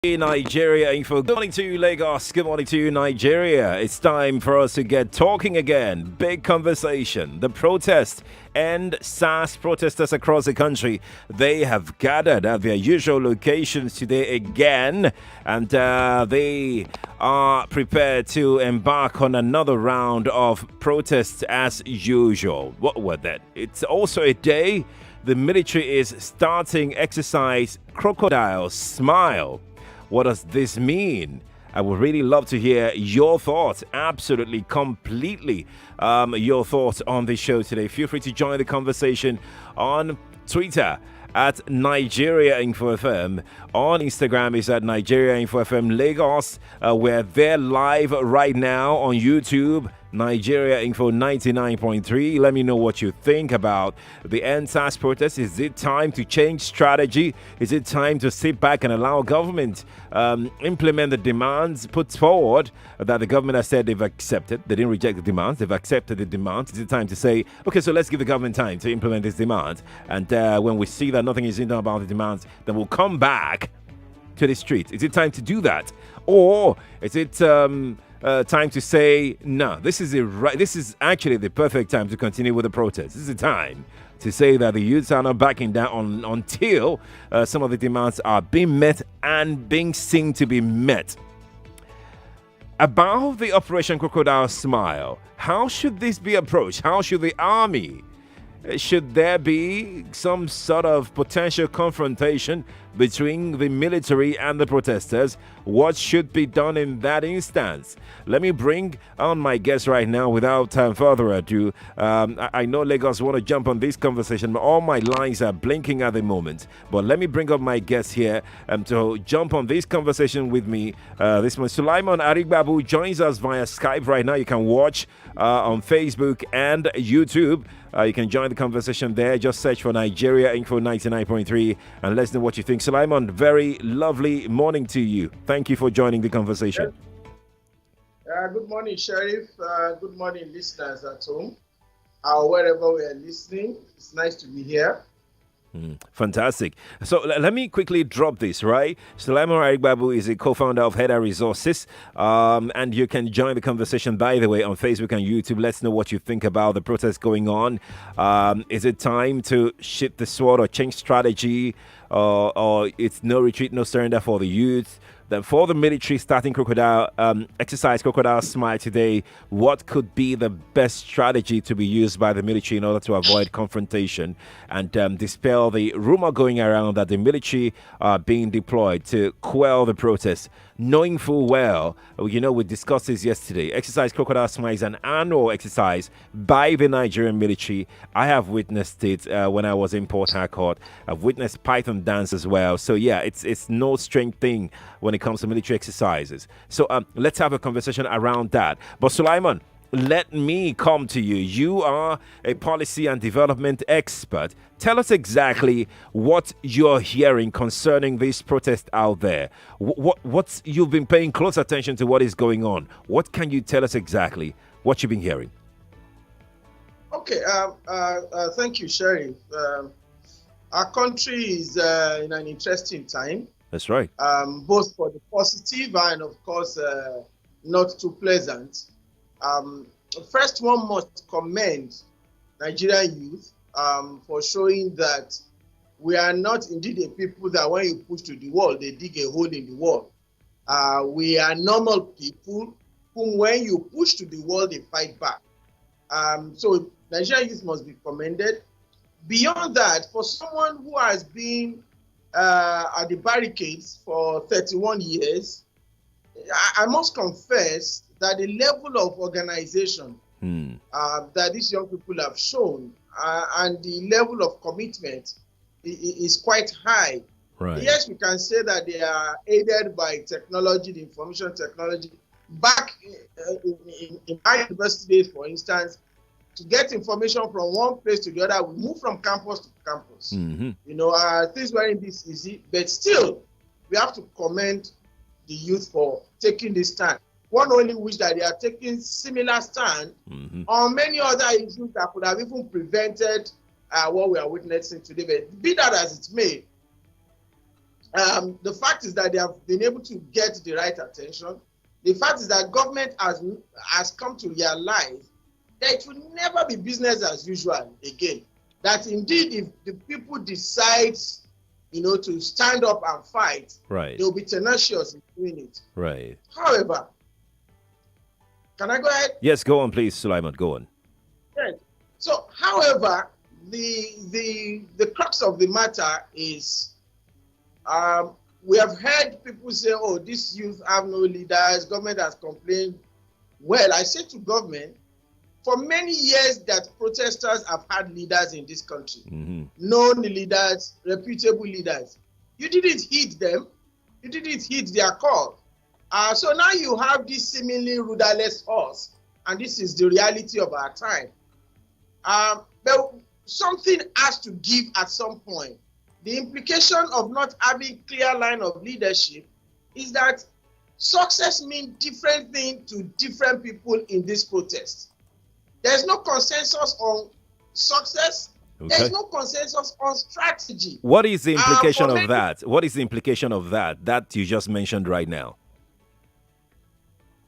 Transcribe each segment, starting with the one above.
Nigeria info. Good morning to you, Lagos. Good morning to you, Nigeria. It's time for us to get talking again. Big conversation. The protest and SARS protesters across the country, they have gathered at their usual locations today again, and they are prepared to embark on another round of protests as usual. What were that? It's also a day the military is starting exercise Crocodile Smile. What does this mean? I would really love to hear your thoughts, absolutely, completely your thoughts on this show today. Feel free to join the conversation on Twitter at Nigeria Info FM. On Instagram is at Nigeria Info FM Lagos. We're there live right now on YouTube. Nigeria Info 99.3. Let me know what you think about the NSAS protest. Is it time to change strategy? Is it time to sit back and allow government implement the demands put forward that the government has said they've accepted? They didn't reject the demands. They've accepted the demands. Is it time to say, okay, so let's give the government time to implement these demands? And when we see that nothing is done about the demands, then we'll come back to the streets. Is it time to do that? Or is it time to say, no, this is actually the perfect time to continue with the protest? This is the time to say that the youths are not backing down until some of the demands are being met and being seen to be met. About the Operation Crocodile Smile, how should this be approached? How should the army? Should there be some sort of potential confrontation between the military and the protesters? What should be done in that instance? Let me bring on my guest right now without further ado. I know Lagos want to jump on this conversation, but all my lines are blinking at the moment. But let me bring up my guest here to jump on this conversation with me. This one, Sulaiman Arigbabu, joins us via Skype right now. You can watch on Facebook and YouTube. You can join the conversation there. Just search for Nigeria Info 99.3 and let us know what you think. Sulaiman, very lovely morning to you. Thank you for joining the conversation. Good morning, Sheriff. Good morning, listeners at home. Wherever we are listening, it's nice to be here. Fantastic. So let me quickly drop this, right? Sulaiman Arigbabu is a co-founder of Header Resources, and you can join the conversation, by the way, on Facebook and YouTube. Let's know what you think about the protest going on. Is it time to shift the sword or change strategy, or it's no retreat, no surrender for the youth? Then for the military starting exercise Crocodile Smile today, what could be the best strategy to be used by the military in order to avoid confrontation and dispel the rumor going around that the military are being deployed to quell the protests? Knowing full well, we discussed this yesterday. Exercise Crocodile Smile is an annual exercise by the Nigerian military. I have witnessed it when I was in Port Harcourt. I've witnessed Python dance as well. So yeah, it's no strange thing when it comes to military exercises. So let's have a conversation around that. But Sulaiman, let me come to you. You are a policy and development expert. Tell us exactly what you're hearing concerning this protest out there. What's you've been paying close attention to what is going on. What can you tell us exactly what you've been hearing? Okay, thank you, Sheriff. Our country is in an interesting time. That's right. Both for the positive and, of course, not too pleasant. First, one must commend Nigerian youth for showing that we are not indeed a people that when you push to the wall, they dig a hole in the wall. We are normal people whom when you push to the wall, they fight back. So Nigerian youth must be commended. Beyond that, for someone who has been at the barricades for 31 years, I must confess that the level of organization that these young people have shown and the level of commitment is quite high. Right. Yes, we can say that they are aided by technology, the information technology. Back in our university days, for instance, to get information from one place to the other, we move from campus to campus. Things weren't this easy, but still, we have to commend the youth for taking this stand. One only wish that they are taking similar stand on many other issues that could have even prevented what we are witnessing today. But be that as it may, The fact is that they have been able to get the right attention. The fact is that government has come to realize that it will never be business as usual again. That indeed, if the people decide, to stand up and fight, Right. they'll be tenacious in doing it. Right. However, can I go ahead? Yes, go on, please, Sulaiman. Go on. Yes. So, however, the crux of the matter is, we have heard people say, "Oh, these youth have no leaders. Government has complained." Well, I say to government, for many years that protesters have had leaders in this country, known leaders, reputable leaders. You didn't heed them. You didn't heed their call. So now you have this seemingly rudderless horse, and this is the reality of our time. But something has to give at some point. The implication of not having clear line of leadership is that success means different things to different people in this protest. There's no consensus on success. Okay. There's no consensus on strategy. What is the implication many- of that? What is the implication of that you just mentioned right now?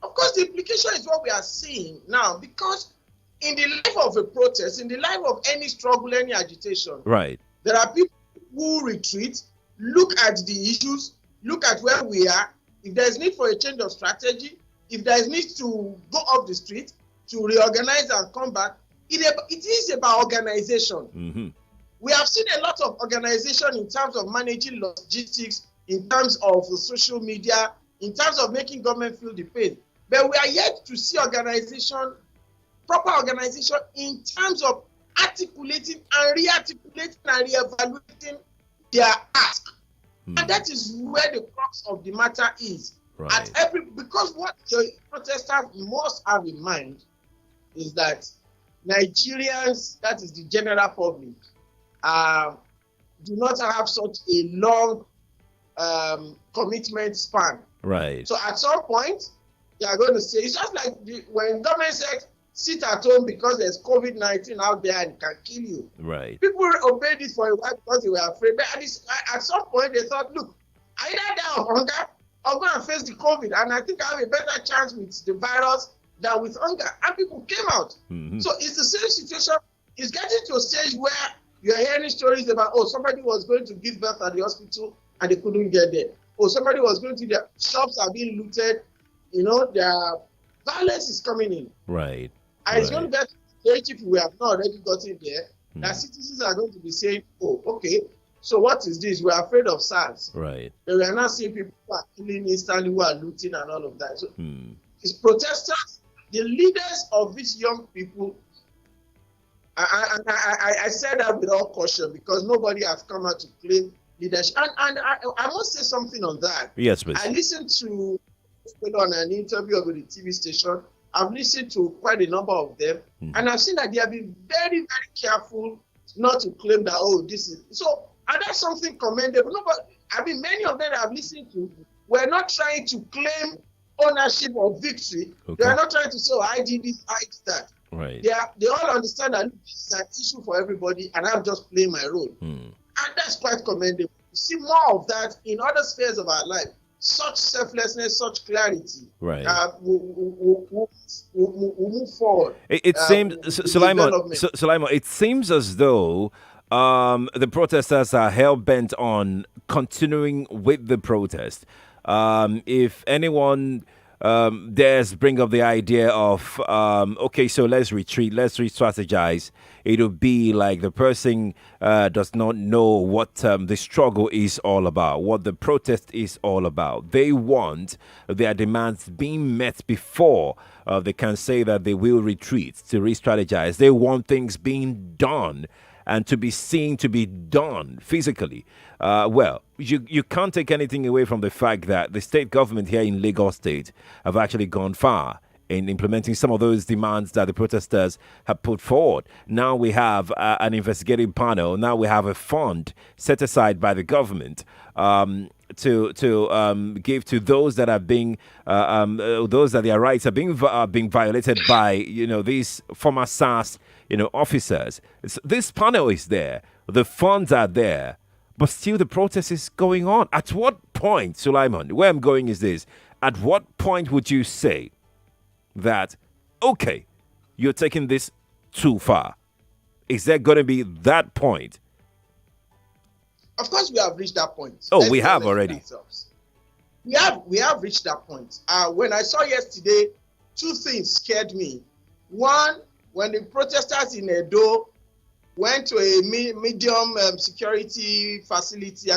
Of course, the implication is what we are seeing now, because in the life of a protest, in the life of any struggle, any agitation, Right. there are people who retreat, look at the issues, look at where we are. If there is need for a change of strategy, if there is need to go off the street, to reorganize and come back, it is about organization. We have seen a lot of organization in terms of managing logistics, in terms of social media, in terms of making government feel the pain. But we are yet to see organization, proper organization, in terms of articulating and re-articulating and re-evaluating their ask. And that is where the crux of the matter is. Right. Because what the protesters must have in mind is that Nigerians, that is the general public, do not have such a long commitment span. Right. So at some point, they are going to say, it's just like when government says, sit at home because there's COVID-19 out there and it can kill you. Right. People obeyed it for a while because they were afraid. But at some point, they thought, look, I either die of hunger or go and face the COVID. And I think I have a better chance with the virus than with hunger. And people came out. So it's the same situation. It's getting to a stage where you're hearing stories about, oh, somebody was going to give birth at the hospital and they couldn't get there. Oh, somebody was going to, their shops are being looted. Their violence is coming in. Right. And it's going to get to the stage, if we have not already gotten there, that citizens are going to be saying, oh, okay, so what is this? We're afraid of SARS. Right. But we are not seeing people who are killing instantly, who are looting and all of that. So it's protesters, the leaders of these young people. I said that with all caution because nobody has come out to claim leadership. And I must say something on that. Yes, please. I listened to on an interview over the TV station. I've listened to quite a number of them, and I've seen that they have been very, very careful not to claim that, oh, this is so. And that's something commendable. No, but many of them I've listened to were not trying to claim ownership of victory. Okay. They are not trying to say, oh, I did this, I did that. Right. They all understand that this is an issue for everybody, and I'm just playing my role. And that's quite commendable. You see more of that in other spheres of our life. Such selflessness, such clarity. Right. We'll move forward. It seems, Sulaiman, it seems as though the protesters are hell-bent on continuing with the protest. If anyone dares bring up the idea of, okay, so let's retreat, let's re-strategize, it'll be like the person does not know what the struggle is all about, what the protest is all about. They want their demands being met before they can say that they will retreat, to re-strategize. They want things being done and to be seen to be done physically. Well, you can't take anything away from the fact that the state government here in Lagos State have actually gone far in implementing some of those demands that the protesters have put forward. Now we have an investigative panel. Now we have a fund set aside by the government to give to those that are being those that their rights are being violated by these former SARS officers. This panel is there. The funds are there. but still the protest is going on. At what point, Sulaiman, where I'm going is this, at what point would you say that, okay, you're taking this too far? Is there going to be that point? Of course, we have reached that point. Oh, we have already. We have reached that point. When I saw yesterday, two things scared me. One, when the protesters in Edo went to a medium security facility,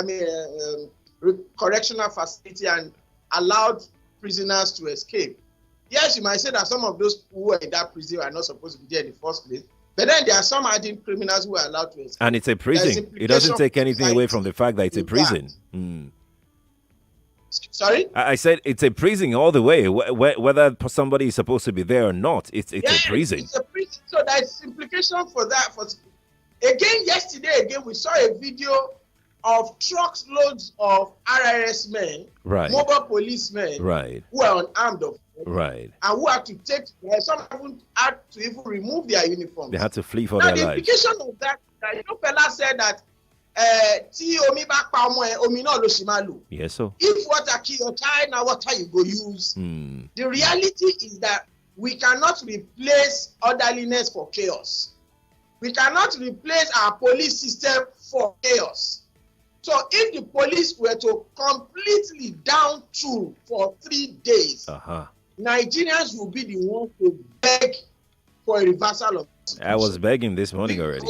correctional facility, and allowed prisoners to escape. Yes, you might say that some of those who were in that prison are not supposed to be there in the first place, but then there are some hardened criminals who are allowed to escape. And it's a prison. It doesn't take anything away from the fact that it's a prison. Sorry? I said it's a prison all the way. Whether somebody is supposed to be there or not, it's a prison. It's a prison. So there's implication for that. Yesterday, we saw a video of trucks loads of RRS men, mobile policemen, who are unarmed, and who had to some had to even remove their uniforms. They had to flee for their lives. The implication of that, fella said that yes, so if water kill your child, now water you go use. The reality is that we cannot replace orderliness for chaos. We cannot replace our police system for chaos. So if the police were to completely down tool for 3 days, Nigerians will be the ones to beg for a reversal of the situation. I was begging this morning already.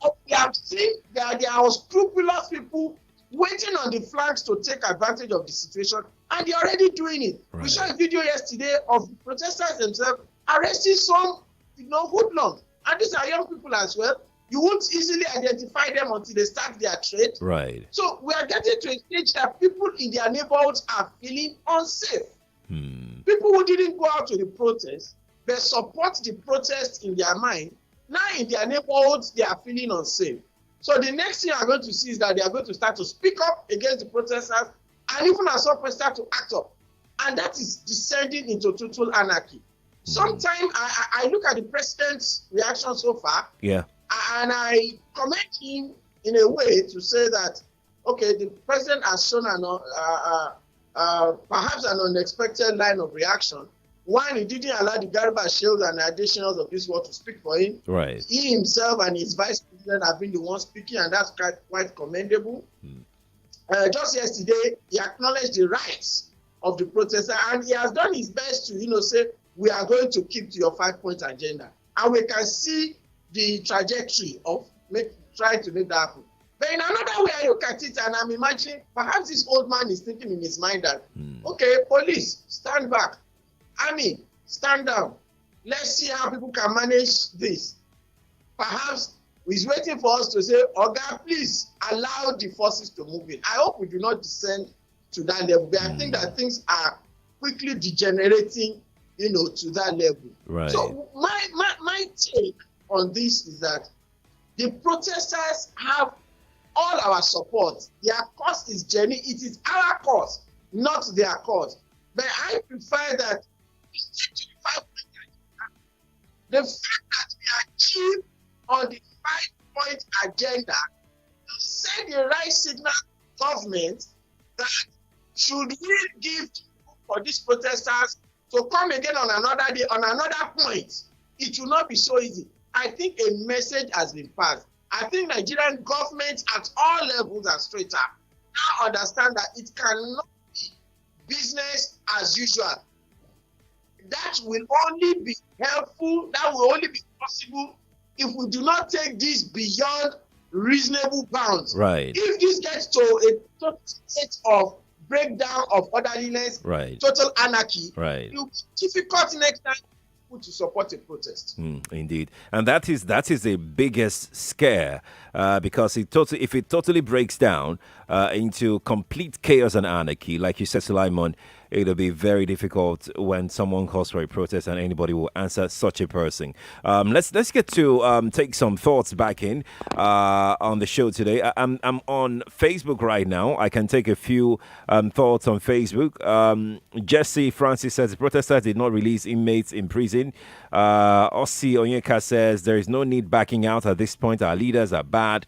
We have seen that there are scrupulous people waiting on the flanks to take advantage of the situation, and they're already doing it. We saw a video yesterday of the protesters themselves arresting some, hoodlums. And these are young people as well. You won't easily identify them until they start their trade. Right. So we are getting to a stage that people in their neighborhoods are feeling unsafe. People who didn't go out to the protest, they support the protest in their mind. Now in their neighborhoods, they are feeling unsafe. So the next thing I'm going to see is that they are going to start to speak up against the protesters, and even as some start to act up. And that is descending into total anarchy. Sometimes I look at the president's reaction so far, and I commend him in a way to say that, okay, the president has shown perhaps an unexpected line of reaction. One, he didn't allow the Garba Shields and additionals of this world to speak for him. Right. He himself and his vice president have been the ones speaking, and that's quite commendable. Just yesterday, he acknowledged the rights of the protester, and he has done his best to, say, we are going to keep to your 5-point agenda. And we can see the trajectory of trying to make that happen. But in another way, I look at it and I'm imagining perhaps this old man is thinking in his mind that, okay, police, stand back. Army, stand down. Let's see how people can manage this. Perhaps he's waiting for us to say, Oga, please allow the forces to move in. I hope we do not descend to that level. But I think that things are quickly degenerating, to that level. Right. So my take on this is that the protesters have all our support. Their cause is genuine. It is our cause, not their cause. But I prefer that the fact that we achieve on the 5-point agenda to send the right signal to government that should we give for these protesters to come again on another day, on another point, it will not be so easy. I think a message has been passed. I think Nigerian government at all levels and straight up now understand that it cannot be business as usual. That will only be helpful, that will only be possible if we do not take this beyond reasonable bounds. Right. If this gets to a total state of breakdown of orderliness, total anarchy, it will be difficult next time to support a protest. Indeed. And that is the biggest scare because if it totally breaks down into complete chaos and anarchy, like you said, Sulaiman, it'll be very difficult when someone calls for a protest and anybody will answer such a person. Let's get to take some thoughts back in on the show today. I'm on Facebook right now. I can take a few thoughts on Facebook. Jesse Francis says the protesters did not release inmates in prison. Ossi Onyeka says there is no need backing out at this point. Our leaders are bad.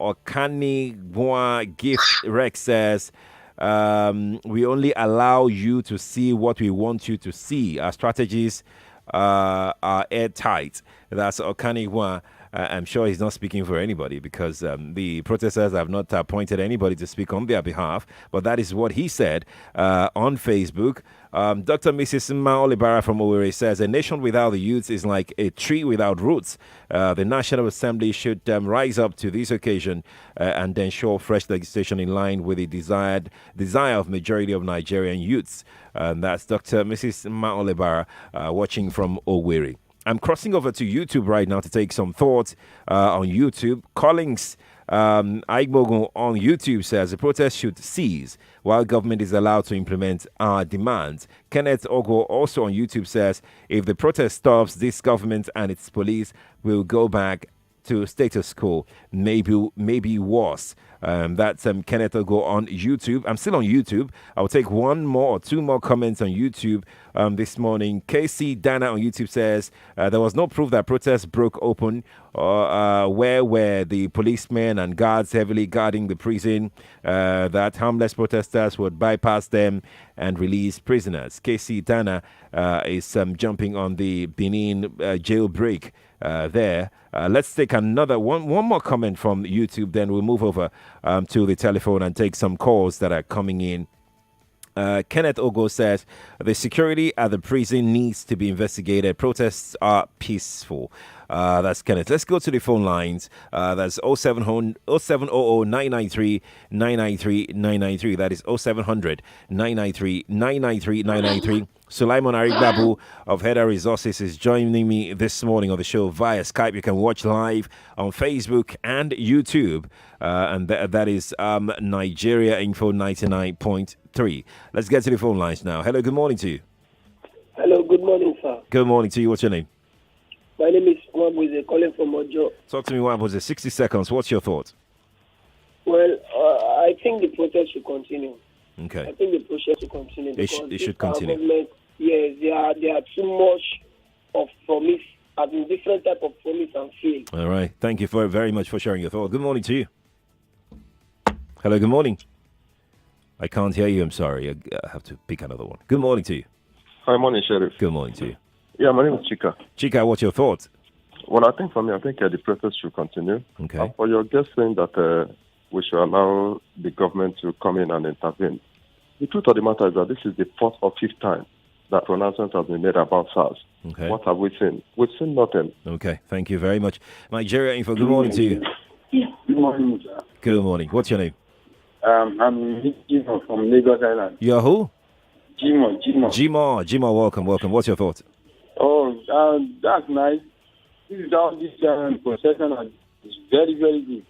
Okani Gwa Gift Rex says, we only allow you to see what we want you to see. Our strategies are airtight. That's Okani Gwa. I'm sure he's not speaking for anybody because the protesters have not appointed anybody to speak on their behalf. But that is what he said on Facebook. Dr. Mrs. Maolibara from Owerri says, a nation without the youth is like a tree without roots. The National Assembly should rise up to this occasion and ensure fresh legislation in line with the desire of majority of Nigerian youths. That's Dr. Mrs. Maolibara watching from Owerri. I'm crossing over to YouTube right now to take some thoughts on YouTube. Collins Aigbogun on YouTube says the protest should cease while government is allowed to implement our demands. Kenneth Ogo also on YouTube says if the protest stops, this government and its police will go back to status quo, maybe worse. That's Kenneth Ogo on YouTube. I'm still on YouTube. I'll take one more or two more comments on YouTube this morning. KC Dana on YouTube says there was no proof that protests broke open. Where were the policemen and guards heavily guarding the prison that harmless protesters would bypass them and release prisoners? KC Dana is jumping on the Benin jailbreak there. Let's take another one more comment from YouTube, then we'll move over to the telephone and take some calls that are coming in. Kenneth Ogo says the security at the prison needs to be investigated. Protests are peaceful. That's Kenneth. Let's go to the phone lines. That's 0700 993 993 993. That is 0700 993 993 993. Sulaiman Arigbabu of Header Resources is joining me this morning on the show via Skype. You can watch live on Facebook and YouTube. And that is Nigeria Info 99.3. Let's get to the phone lines now. Hello, good morning to you. Hello, good morning, sir. Good morning to you. What's your name? My name is Wambuze, calling from Ojo. Talk to me, Wambuze. 60 seconds. What's your thoughts? Well, I think the protest should continue. Okay. I think the protest should continue. It should continue. Yes, there are too much of promise, as in different type of promise and fail. All right. Thank you very much for sharing your thoughts. Good morning to you. Hello, good morning. I can't hear you. I'm sorry. I have to pick another one. Good morning to you. Hi, morning, Sheriff. Good morning to you. Yeah, my name is Chika. Chika, what's your thoughts? Well, I think the protest should continue. Okay. And for your guest saying that we should allow the government to come in and intervene, the truth of the matter is that this is the fourth or fifth time that pronouncement has been made about SARS. Okay. What have we seen? We've seen nothing. Okay, thank you very much. Nigeria Info, good morning to you. Good morning, sir. Good morning. What's your name? I'm Jimo from Lagos Island. You're who? Jimo. Jimo, welcome. What's your thoughts? Oh, that's nice. This is how this procession is very, very good.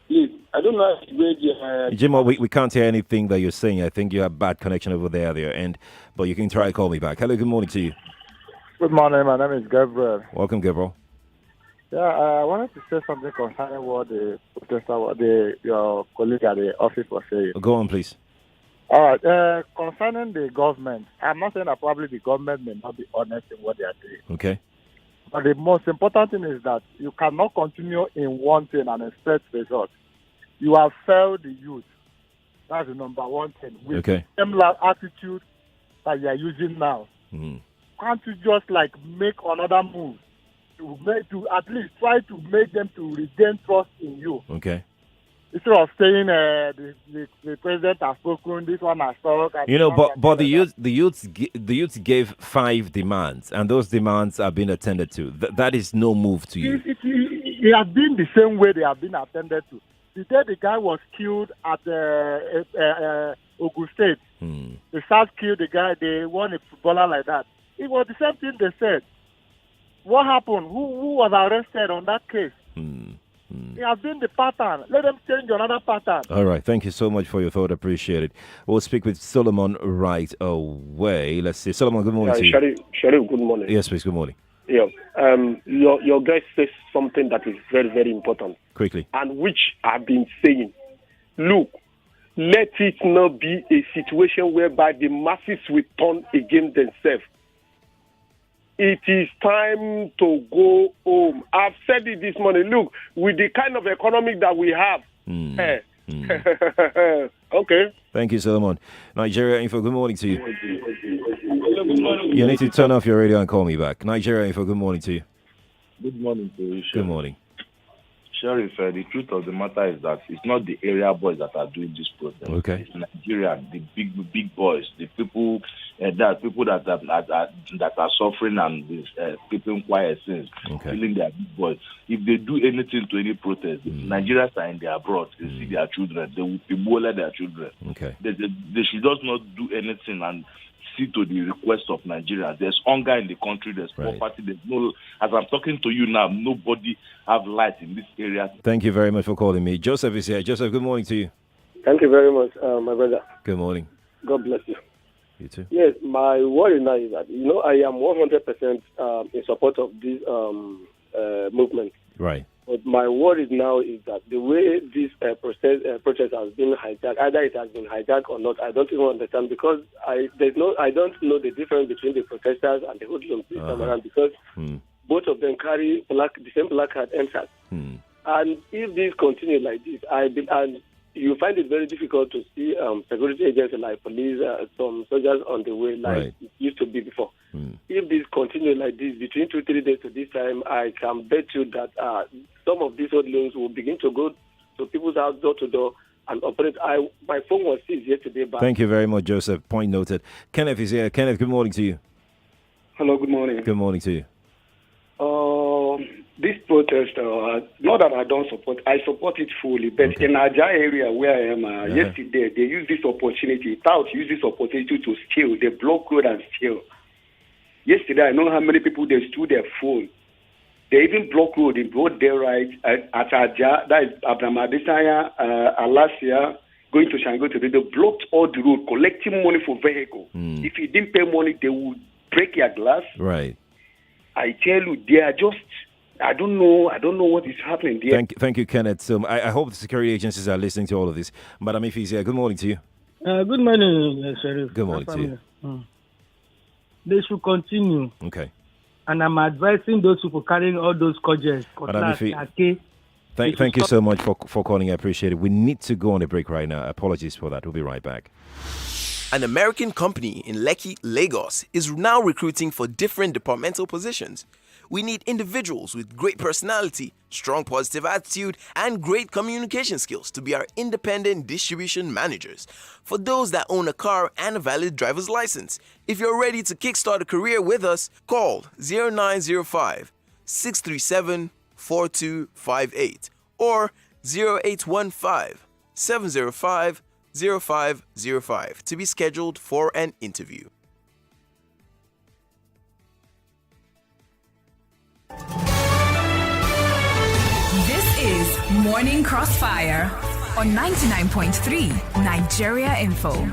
Please, I don't know if Jimo, we can't hear anything that you're saying. I think you have bad connection over there at your end, but you can try to call me back. Hello, good morning to you. Good morning, my name is Gabriel. Welcome, Gabriel. Yeah, I wanted to say something concerning what the protester, your colleague at the office was saying. Go on, please. All right, concerning the government, I'm not saying that probably the government may not be honest in what they are doing. Okay. But the most important thing is that you cannot continue in one thing and expect results. You have failed the youth. That's the number one thing. With the similar attitude that you are using now. Mm-hmm. Can't you just make another move to at least try to make them to regain trust in you? Okay. Instead of saying the president has spoken, this one has talked. But the youths gave 5 demands, and those demands are being attended to. That is no move to you. It has been the same way they have been attended to. The day the guy was killed at Ogun State, the SARS killed the guy. They won a footballer like that. It was the same thing they said. What happened? Who was arrested on that case? It has been the pattern. Let them change another pattern. All right. Thank you so much for your thought. Appreciate it. We'll speak with Solomon right away. Let's see. Solomon, good morning to you. Sheriff, good morning. Yes, please. Good morning. Yeah. Your guest says something that is very, very important. Quickly. And which I've been saying. Look, let it not be a situation whereby the masses will turn against themselves. it is time to go home. I've said it this morning. Look, with the kind of economy that we have, okay. Thank you, Solomon. Nigeria Info, good morning to you. You need to turn off your radio and call me back. Nigeria Info, good morning to you. Good morning to you, Sheriff. Good morning. Sheriff, the truth of the matter is that it's not the area boys that are doing this protest. Okay. It's Nigeria, the big boys, the people that are suffering and keeping quiet since, feeling they are big boys. If they do anything to any protest, Nigerians are in their abroad, they see their children, they will ebola their children. Okay. They should just not do anything and see to the request of Nigeria. There's hunger in the country, there's poverty, there's no, as I'm talking to you now, nobody have light in this area. Thank you very much for calling me. Joseph is here. Joseph, good morning to you. Thank you very much, my brother. Good morning. God bless you. You too. Yes, my worry now is that, I am 100% in support of this movement. Right. But my worry now is that the way this protest has been hijacked, either it has been hijacked or not, I don't even understand, because I don't know the difference between the protesters and the hoodlums this time around, because both of them carry the same placard entered. And if this continues like this, and you find it very difficult to see security agencies like police, some soldiers on the way like it used to be before. If this continues like this, between 2-3 days to this time, I can bet you that some of these hoodlums will begin to go to people's house door to door and operate. My phone was seized yesterday. Thank you very much, Joseph. Point noted. Kenneth is here. Kenneth, good morning to you. Hello, good morning. Good morning to you. This protest, not that I don't support, I support it fully. But in Aja area where I am, yesterday, they used this opportunity, Tout used this opportunity to steal. They block road and steal. Yesterday, I know how many people they stole their phone. They even block road in broad daylight at Aja, that is Abraham Adesanya, Alasia, going to Shango today. They blocked all the road, collecting money for vehicle. If you didn't pay money, they would break your glass. Right. I tell you, they are just, I don't know what is happening there. Thank you, Kenneth. So I hope the security agencies are listening to all of this. Madam Ife is here. Good morning to you. Good morning, Sheriff. Good morning to you. They should continue. Okay. And I'm advising those people carrying all those cudgels. Thank you so much for calling. I appreciate it. We need to go on a break right now. Apologies for that. We'll be right back. An American company in Lekki, Lagos is now recruiting for different departmental positions. We need individuals with great personality, strong positive attitude, and great communication skills to be our independent distribution managers. For those that own a car and a valid driver's license, if you're ready to kickstart a career with us, call 0905 637 4258 or 0815 705 0505 to be scheduled for an interview. This is Morning Crossfire on 99.3 Nigeria Info.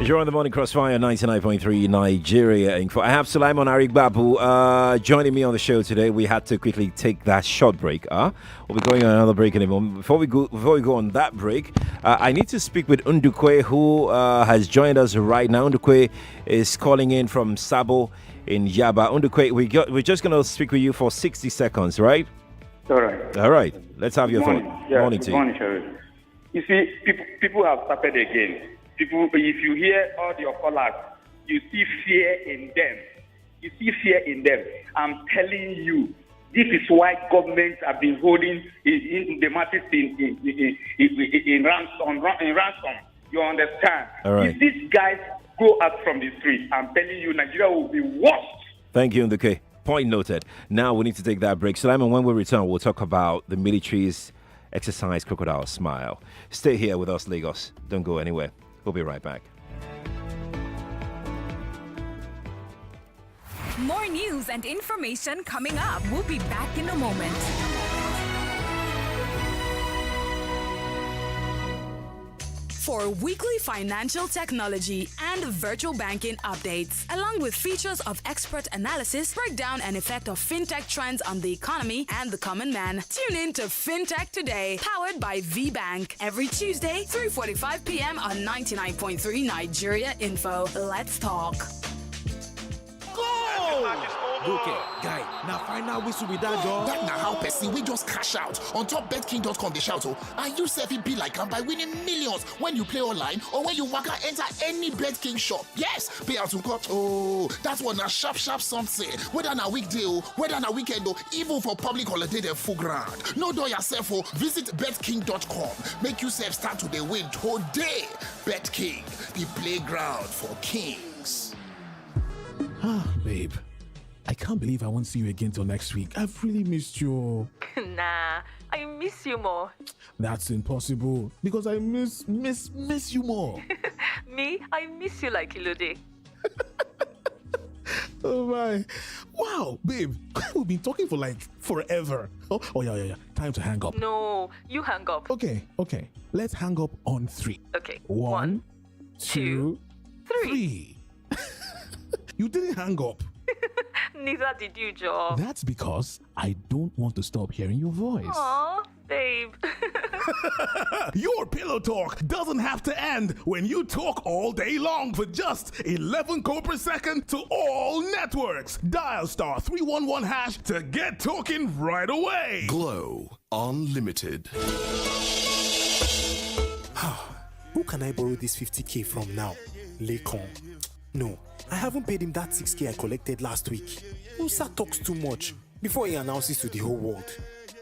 You're on the Morning Crossfire, 99.3 Nigeria Info. I have Sulaiman Arigbabu joining me on the show today. We had to quickly take that short break. We'll be going on another break in a moment. Before we go on that break, I need to speak with Ndukwe, who has joined us right now. Ndukwe is calling in from Sabo in Yaba. Ndukwe, we're just going to speak with you for 60 seconds, right? All right. All right. Let's have your thought. Yeah, morning to you. Morning, Sheriff. You see, people have started again. People, if you hear all your callers, you see fear in them. You see fear in them. I'm telling you, this is why governments have been holding in the masses in ransom. You understand? All right. If these guys go out from the street, I'm telling you, Nigeria will be worse. Thank you, Nduke. Point noted. Now we need to take that break. Sulaiman, when we return, we'll talk about the military's exercise Crocodile Smile. Stay here with us, Lagos. Don't go anywhere. We'll be right back. More news and information coming up. We'll be back in a moment. for weekly financial technology and virtual banking updates, along with features of expert analysis, breakdown and effect of fintech trends on the economy and the common man. Tune in to FinTech Today, powered by VBank, every Tuesday, 3:45 p.m. on 99.3 Nigeria Info. Let's talk. Okay, guy, now final whistle with that job. That now how person we just cash out on top betking.com they shout and you sef it be like by winning millions when you play online or when you waka enter any BetKing shop. Yes, payouts will cut. Oh, that's one a sharp something. Whether na weekday or whether na weekend or even for public holiday they full ground. No do yourself or visit betking.com. Make yourself start to the win today. BetKing, the playground for kings. Babe, I can't believe I won't see you again till next week. I've really missed you. Nah, I miss you more. That's impossible because I miss you more. Me, I miss you like Ilode. Oh my. Wow, babe, we've been talking for like forever. Oh yeah. Time to hang up. No, you hang up. Okay. Let's hang up on 3. Okay. 1, 2, 3. You didn't hang up. Neither did you, Joe. That's because I don't want to stop hearing your voice. Aw, babe. Your pillow talk doesn't have to end when you talk all day long for just 11 co per second to all networks. Dial star 311 hash to get talking right away. Glow Unlimited. Who can I borrow this 50k from now? Lekki. No, I haven't paid him that 6k I collected last week. Musa talks too much before he announces to the whole world.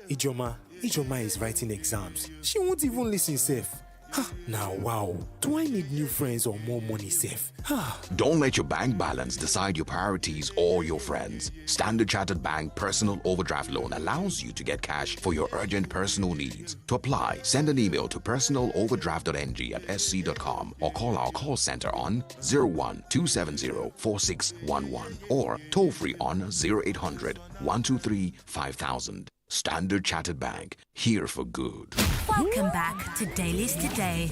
Ijoma is writing exams. She won't even listen safe. Now, wow. Do I need new friends or more money safe? Don't let your bank balance decide your priorities or your friends. Standard Chartered Bank Personal Overdraft Loan allows you to get cash for your urgent personal needs. To apply, send an email to personaloverdraft.ng@sc.com or call our call center on 01-270-4611 or toll free on 0800-123-5000. Standard Chartered Bank, here for good. Welcome back to Dailies Today.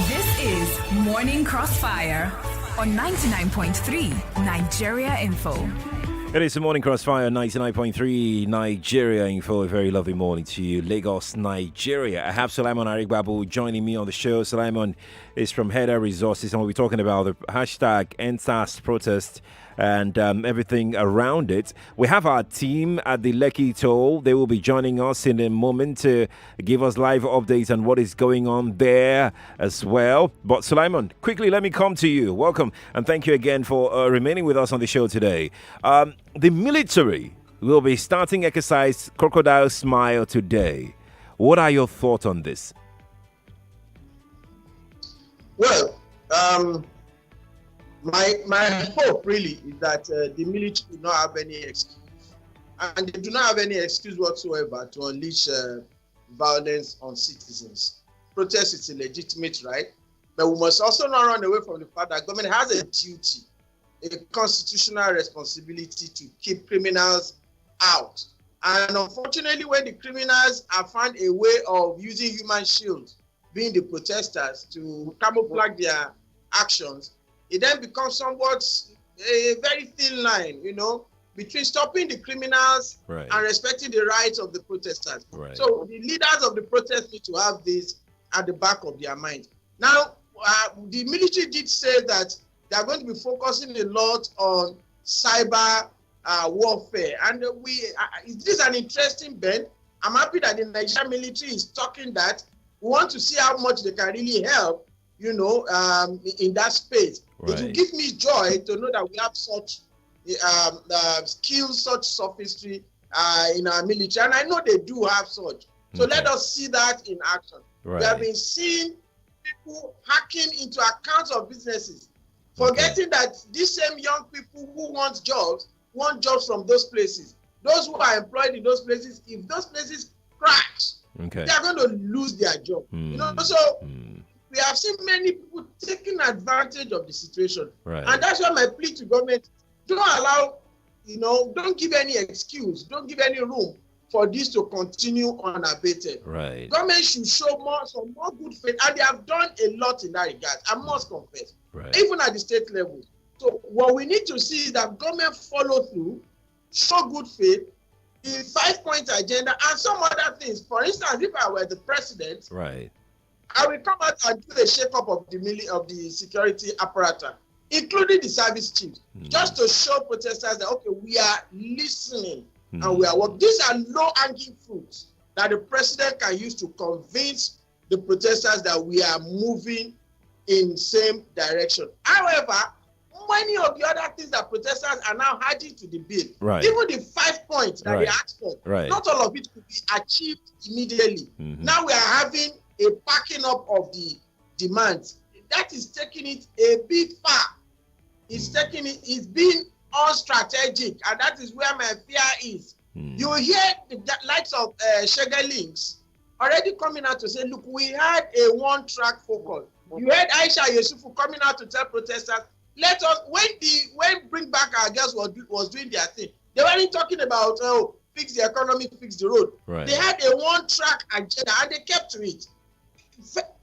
This is Morning Crossfire on 99.3 Nigeria Info. It is the Morning Crossfire, 99.3 Nigeria Info. A very lovely morning to you, Lagos, Nigeria. I have Sulaiman Arigbabu joining me on the show. Sulaiman is from Header Resources, and we'll be talking about the hashtag EndSARS protest and everything around it. We have our team at the Lekki toll. They will be joining us in a moment to give us live updates on what is going on there as well. But Sulaiman, quickly, let me come to you. Welcome, and thank you again for remaining with us on the show today. The military will be starting exercise Crocodile Smile today. What are your thoughts on this? Well, my hope really is that the military do not have any excuse, and they do not have any excuse whatsoever to unleash violence on citizens. Protest is a legitimate right, but we must also not run away from the fact that government has a duty, a constitutional responsibility to keep criminals out. And unfortunately, when the criminals have found a way of using human shields, being the protesters, to camouflage their actions, it then becomes somewhat a very thin line, between stopping the criminals and respecting the rights of the protesters. So the leaders of the protest need to have this at the back of their mind. Now, the military did say that they are going to be focusing a lot on cyber warfare. And this is an interesting bend. I'm happy that the Nigerian military is talking that. We want to see how much they can really help, in that space. It will give me joy to know that we have such skills, such sophistry in our military. And I know they do have such. So let us see that in action. We have been seeing people hacking into accounts of businesses, forgetting that these same young people who want jobs from those places. Those who are employed in those places, if those places crash, they are going to lose their job. So we have seen many people taking advantage of the situation. And that's why my plea to government, don't allow, don't give any excuse, don't give any room for this to continue unabated. Right. Government should show some more good faith, and they have done a lot in that regard, I must confess, right. even at the state level. So what we need to see is that government follow through, show good faith, the 5-point agenda, and some other things. For instance, if I were the president, right, I will come out and do a shake-up of the security apparatus, including the service chiefs, just to show protesters that, okay, we are listening and we are working. These are low-hanging fruits that the president can use to convince the protesters that we are moving in same direction. However, many of the other things that protesters are now adding to the bill, right. even the 5 points that right. they asked for, right. not all of it could be achieved immediately. Now we are having a packing up of the demands. That is taking it a bit far. It's taking it, it's being unstrategic, and that is where my fear is. You hear the likes of Links already coming out to say, look, we had a one-track focus. You heard Aisha Yusufu coming out to tell protesters, let us, when Bring Back Our Girls was doing their thing, they weren't talking about, oh, fix the economy, fix the road. Right. They had a one-track agenda, and they kept to it.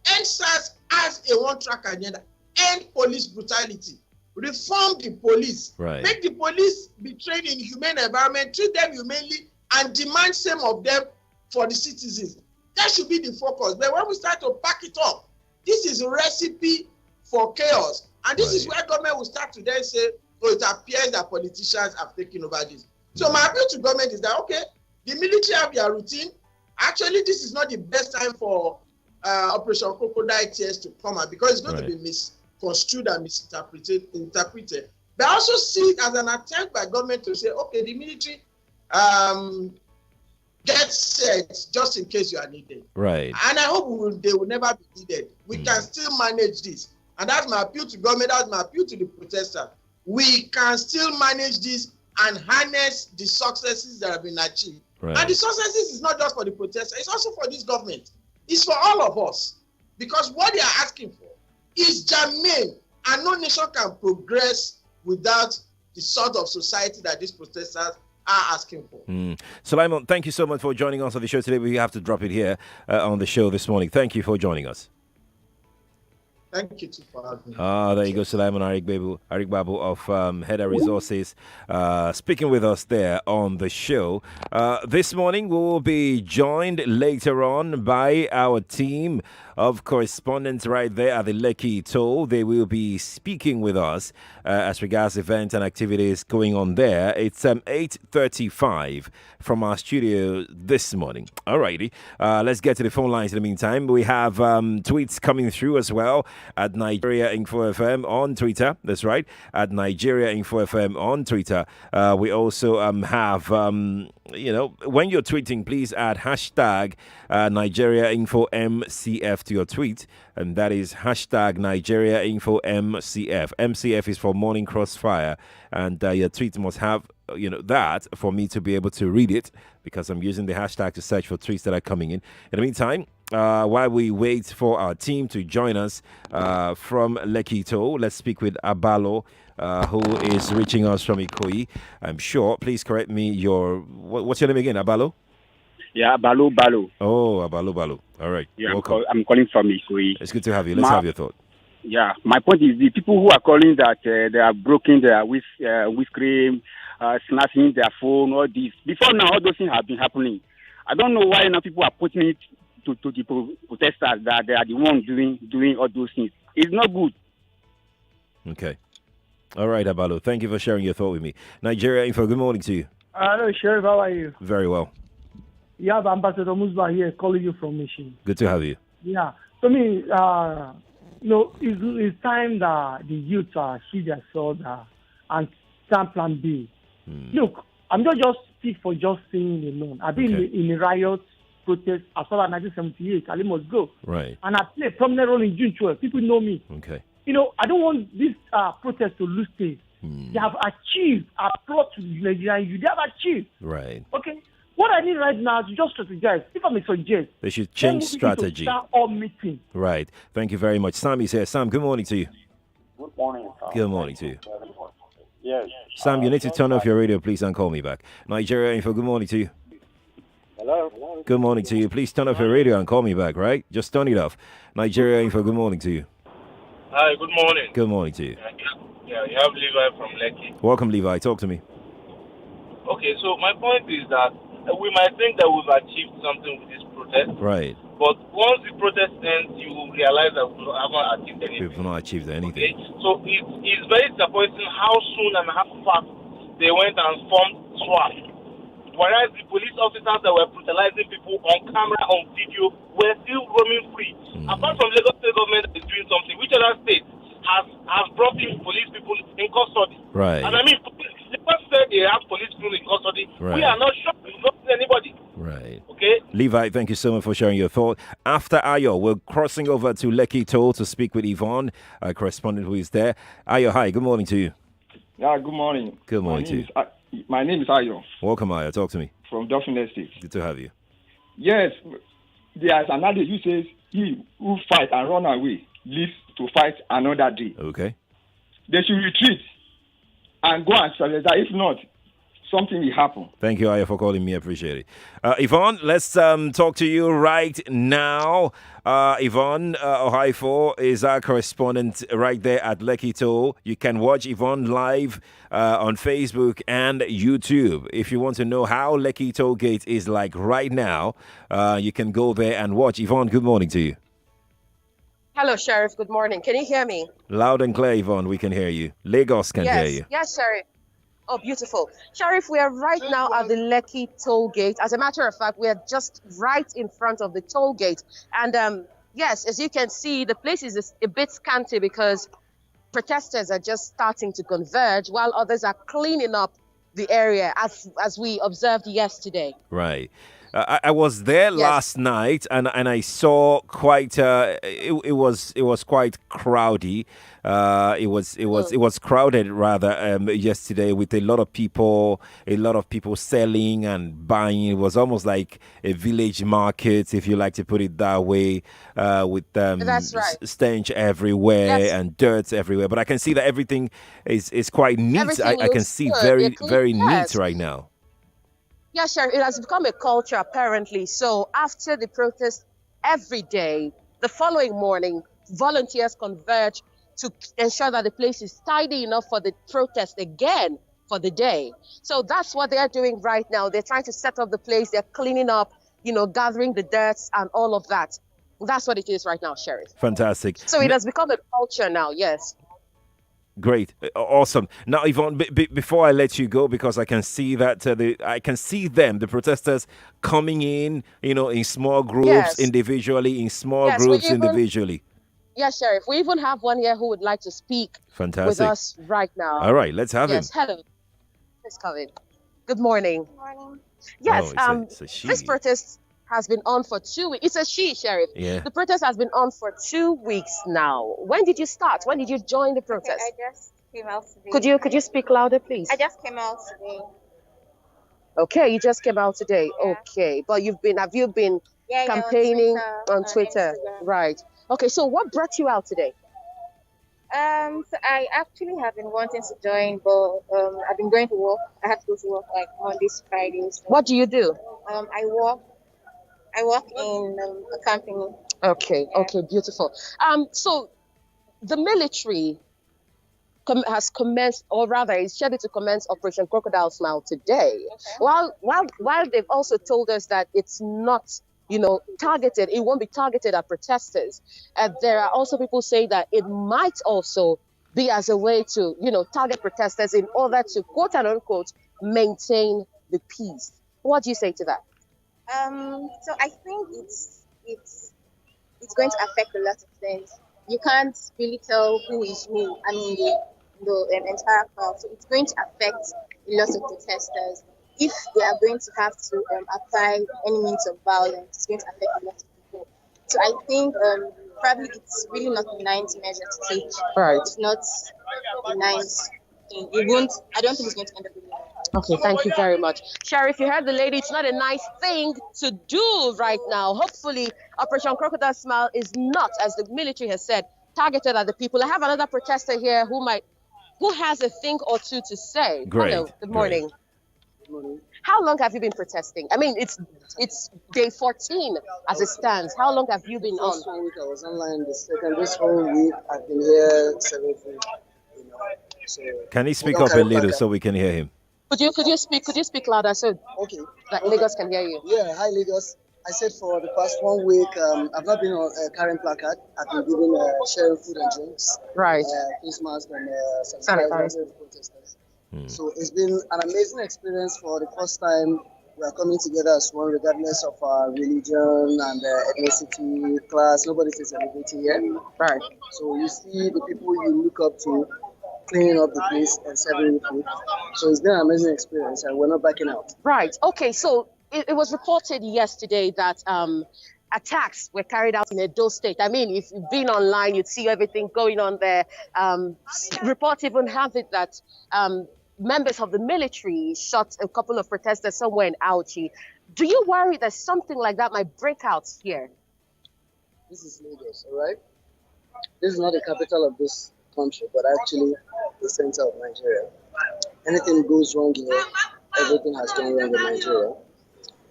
NSAS has a one-track agenda. End police brutality. Reform the police. Right. Make the police be trained in humane environment, treat them humanely, and demand same of them for the citizens. That should be the focus. But when we start to pack it up, this is a recipe for chaos. And this is where government will start to then say, oh, it appears that politicians have taken over this. So my appeal to government is that, okay, the military have their routine. Actually, this is not the best time for Operation Crocodile Tears to come out, because it's going to be misconstrued and misinterpreted. But I also see it as an attempt by government to say, okay, the military get set just in case you are needed. Right. And I hope they will never be needed. We can still manage this. And that's my appeal to government, that's my appeal to the protesters. We can still manage this and harness the successes that have been achieved. Right. And the successes is not just for the protesters, it's also for this government. It's for all of us. Because what they are asking for is germane, and no nation can progress without the sort of society that these protesters are asking for. Sulaiman, thank you so much for joining us on the show today. We have to drop it here on the show this morning. Thank you for joining us. Thank you too for having me. There you go, Sulaiman Arik Babu of Header Resources, speaking with us there on the show. This morning, we will be joined later on by our team of correspondents right there at the Lekki toll. They will be speaking with us as regards events and activities going on there. It's 8:35 from our studio this morning. Alrighty, let's get to the phone lines in the meantime. We have tweets coming through as well at Nigeria Info FM on Twitter. That's right, at Nigeria Info FM on Twitter. We also have, when you're tweeting, please add hashtag Nigeria Info MCF to your tweet, and that is hashtag Nigeria Info MCF. MCF is for Morning Crossfire, and your tweet must have that for me to be able to read it, because I'm using the hashtag to search for tweets that are coming in. In the meantime, while we wait for our team to join us from Lekki toll, let's speak with Abalo, who is reaching us from Ikoyi. I'm sure. Please correct me. What's your name again? Abalo? Yeah, Balo. Oh, Balo. All right. Yeah, welcome. I'm calling from Ikoyi. It's good to have you. Let's have your thought. Yeah, my point is the people who are calling that they are broken their cream, snatching their phone, all this. Before now, all those things have been happening. I don't know why now people are putting it to the protesters that they are the ones doing all those things. It's not good. Okay. All right, Abalo. Thank you for sharing your thought with me. Nigeria Info, good morning to you. Hello, Sheriff. How are you? Very well. You have Ambassador Musba here calling you from Mission. Good to have you. Yeah. So, it's time that the youth see their sword and stand plan B. Look, I'm not just speak for just saying alone. I've been in a riot protest as far as 1978. Ali must go. Right. And I played a prominent role in June 12. People know me. Okay. I don't want this protest to lose face. They have achieved a plot to Nigeria. They have achieved. Right. Okay. What I need right now is just strategize. If I may suggest, they should change strategy. Start all meeting. Right. Thank you very much. Sam is here. Sam, good morning to you. Good morning. Good morning to you. Yes. Sam, you need to turn off your radio, please, and call me back. Nigeria Info, good morning to you. Hello. Good morning to you. Please turn off your radio and call me back, right? Just turn it off. Nigeria Info, good morning to you. Hi, good morning. Good morning to you. Yeah, you have Levi from Lekki. Welcome, Levi. Talk to me. Okay, so my point is that we might think that we've achieved something with this protest. Right. But once the protest ends, you will realize that we haven't achieved anything. We've not achieved anything. Okay? So it's very disappointing how soon and how fast they went and formed SWAT. Whereas the police officers that were brutalizing people on camera, on video, were still roaming free. Apart from Lagos State government is doing something, which other state has brought in police people in custody? Right. And I mean, Lagos said they have police people in custody. Right. We are not sure. We've not seen anybody. Right. Okay. Levi, thank you so much for sharing your thought. After Ayo, we're crossing over to Lekki Toll to speak with Yvonne, a correspondent who is there. Ayo, hi. Good morning to you. Yeah, good morning. Good morning to you. My name is Ayo. Welcome, Ayo. Talk to me. From Dauphin Estate. Good to have you. Yes, there's another who says he who fight and run away lives to fight another day. Okay. They should retreat and go and surrender. If not, something will happen. Thank you, Aya, for calling me. Appreciate it. Yvonne, let's talk to you right now. Yvonne Ohaifo is our correspondent right there at Lekki Toll. You can watch Yvonne live on Facebook and YouTube. If you want to know how Lekki Toll Gate is like right now, you can go there and watch. Yvonne, good morning to you. Hello, Sheriff. Good morning. Can you hear me? Loud and clear, Yvonne. We can hear you. Lagos can hear you. Yes, Sheriff. Oh, beautiful. Sheriff, we are right now at the Lekki toll gate. As a matter of fact, we are just right in front of the toll gate. And yes, as you can see, the place is a bit scanty because protesters are just starting to converge while others are cleaning up the area as we observed yesterday. Right. I was there last night, and I saw quite. It was quite crowdy. It was crowded rather yesterday with a lot of people selling and buying. It was almost like a village market, if you like to put it that way, with That's right. stench everywhere and dirt everywhere. But I can see that everything is quite neat. I can see very neat right now. Yeah, Sheriff, it has become a culture apparently. So after the protest, every day, the following morning, volunteers converge to ensure that the place is tidy enough for the protest again for the day. So that's what they are doing right now. They're trying to set up the place. They're cleaning up, gathering the dirt and all of that. That's what it is right now, Sheriff. Fantastic. So it has become a culture now, yes. Great, awesome. Now, Yvonne, before I let you go, because I can see that the protesters coming in, in small groups, individually, individually. Yes, Sheriff. We even have one here who would like to speak with us right now. All right, let's have him. Yes, hello. Please come in. Good morning. Good morning. Yes, it's a she. This protest has been on for 2 weeks. It's a she, Sheriff. Yeah. The protest has been on for 2 weeks now. When did you start? When did you join the protest? Okay, I just came out today. Could you speak louder, please? I just came out today. Okay, you just came out today. Yeah. Okay, but have you been campaigning on Twitter? Right. Okay, so what brought you out today? So I actually have been wanting to join, but I've been going to work. I have to go to work like Mondays, Fridays. What do you do? I work in a company. Okay, beautiful. So the military has commenced, or rather is scheduled to commence Operation Crocodile Smile today. Okay. While they've also told us that it's not, targeted, it won't be targeted at protesters. There are also people saying that it might also be as a way to, target protesters in order to, quote and unquote, maintain the peace. What do you say to that? So I think it's going to affect a lot of things. You can't really tell who is who. I mean, the entire crowd. So it's going to affect a lot of protesters. If they are going to have to apply any means of violence, it's going to affect a lot of people. So I think probably it's really not a nice measure to take. Right. It's not a nice thing. I don't think it's going to end up being. Okay, thank you very much. Sheriff, you heard the lady. It's not a nice thing to do right now. Hopefully, Operation Crocodile Smile is not, as the military has said, targeted at the people. I have another protester here who has a thing or two to say. Great. Hello, good morning. Great. Good morning. How long have you been protesting? I mean, it's day 14 as it stands. How long have you been the on? first 1 week I was online. The second, this whole week I've been here 7 weeks. So Can he speak up a little so we can hear him? Could you speak louder so okay that Lagos can hear you? Yeah, hi Lagos. I said for the past 1 week, I've not been on carrying placard. I've been giving sharing food and drinks, right? Face mask and sanitizer to the protesters. So it's been an amazing experience. For the first time, we are coming together as one, regardless of our religion and ethnicity, class. Nobody's celebrating here, right? So you see the people you look up to cleaning up the place and serving you food. So it's been an amazing experience, and we're not backing out. Right. Okay. So it was reported yesterday that attacks were carried out in Edo State. I mean, if you've been online, you'd see everything going on there. Reports even have it that members of the military shot a couple of protesters somewhere in Auchi. Do you worry that something like that might break out here? This is Lagos, all right? This is not the capital of this country, but actually the center of Nigeria. Anything goes wrong here, everything has gone wrong in Nigeria.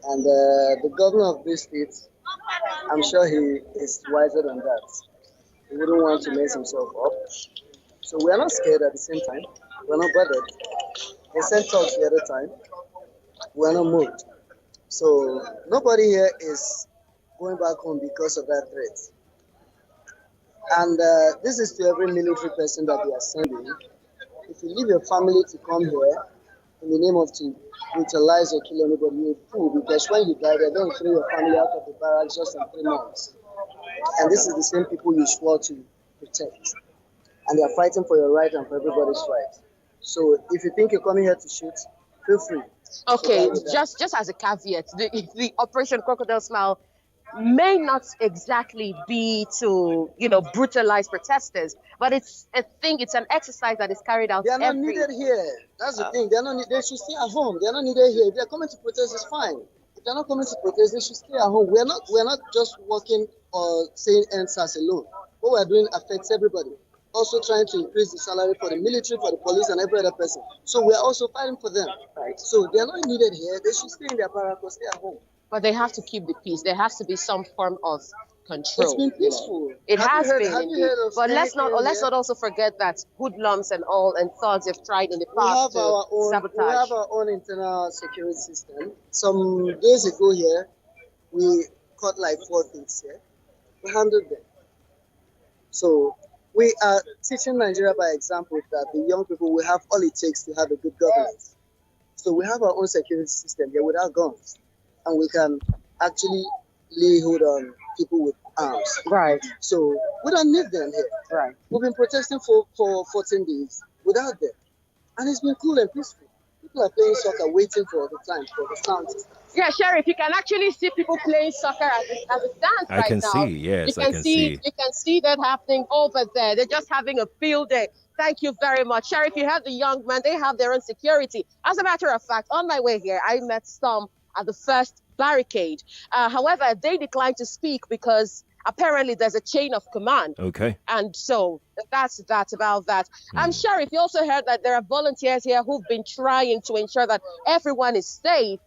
And the governor of this state, I'm sure he is wiser than that. He wouldn't want to mess himself up. So we are not scared at the same time. We're not bothered. They sent talks the other time. We're not moved. So nobody here is going back home because of that threat. And this is to every military person that they are sending. If you leave your family to come here in the name of to brutalize or kill anybody, you're a fool, because when you die, they're going to throw your family out of the barracks just in 3 months. And this is the same people you swore to protect. And they're fighting for your right and for everybody's right. So if you think you're coming here to shoot, feel free. Okay, just as a caveat, the Operation Crocodile Smile may not exactly be to, brutalize protesters, but it's an exercise that is carried out. They are not needed here. That's the thing. They should stay at home. They are not needed here. If they are coming to protest, it's fine. If they are not coming to protest, they should stay at home. We're not just working or saying NSAS alone. What we're doing affects everybody. Also trying to increase the salary for the military, for the police, and every other person. So we're also fighting for them. Right. So they are not needed here. They should stay in their barracks or stay at home. But they have to keep the peace. There has to be some form of control. It's been peaceful. It has been. But let's not also forget that hoodlums and all and thugs have tried in the past to sabotage. We have our own internal security system. Some days ago here, we caught like 4 thieves here. We handled them. So we are teaching Nigeria by example that the young people will have all it takes to have a good governance. So we have our own security system here without guns. And we can actually lay hold on people with arms. Right. So we don't need them here. Right. We've been protesting for 14 days without them. And it's been cool and peaceful. People are playing soccer waiting for the time, for the sound system. Yeah, Sheriff, you can actually see people playing soccer as it stands right now. I can see, yes, I can see. You can see that happening over there. They're just having a field day. Thank you very much. Sheriff, you have the young men. They have their own security. As a matter of fact, on my way here, I met some at the first barricade. However, they declined to speak because apparently there's a chain of command. Okay. And so that's about that. Sheriff, you also heard that there are volunteers here who've been trying to ensure that everyone is safe,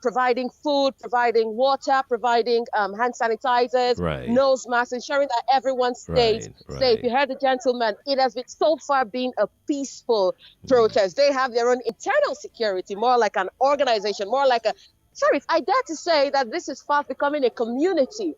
providing food, providing water, providing hand sanitizers, nose masks, ensuring that everyone stays safe. You heard the gentleman. It has been so far been a peaceful protest. They have their own internal security, more like an organization, more like a Sheriff, I dare to say that this is fast becoming a community,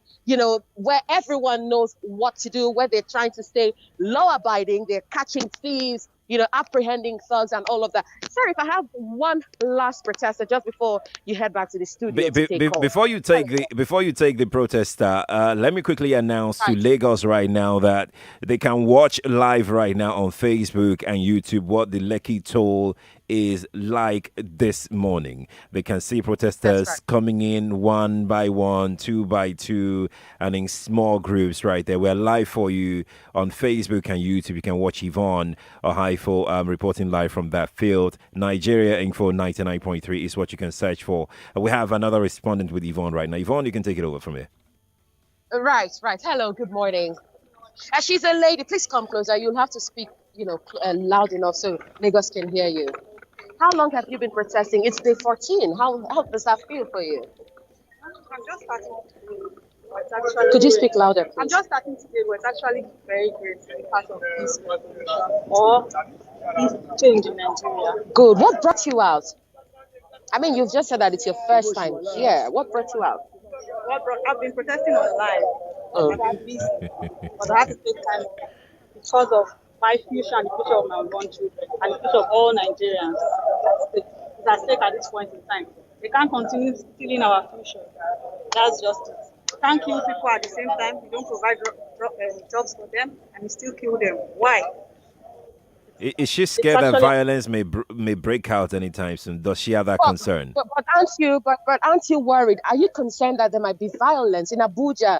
where everyone knows what to do, where they're trying to stay law-abiding, they're catching thieves, apprehending thugs and all of that. Sheriff, I have one last protester just before you head back to the studio to take calls. Before you take the protester, let me quickly announce to Lagos right now that they can watch live right now on Facebook and YouTube what the Lekki toll is like this morning. They can see protesters coming in one by one, 2 by 2, and in small groups right there. We're live for you on Facebook and YouTube. You can watch Yvonne Ohaifo reporting live from that field. Nigeria Info 99.3 is what you can search for. We have another respondent with Yvonne right now. Yvonne, you can take it over from here. Right. Hello, good morning. She's a lady. Please come closer. You'll have to speak, loud enough so Lagos can hear you. How long have you been protesting? It's day 14. How does that feel for you? I'm just starting today. But it's actually Could you speak louder, please? I'm just starting today, but it's actually very great to be part of this revolution or this change in Nigeria. Good. What brought you out? I mean, you've just said that it's your first time here. What brought you out? I've been protesting online. I've been busy, but I have to take time because of my future and the future of my unborn children and the future of all Nigerians. It's at stake at this point in time. They can't continue stealing our future. That's just it. Can't kill people at the same time. You don't provide jobs for them, and you still kill them. Why? Is she scared that violence may break out anytime soon? Does she have that concern? But aren't you worried? Are you concerned that there might be violence in Abuja?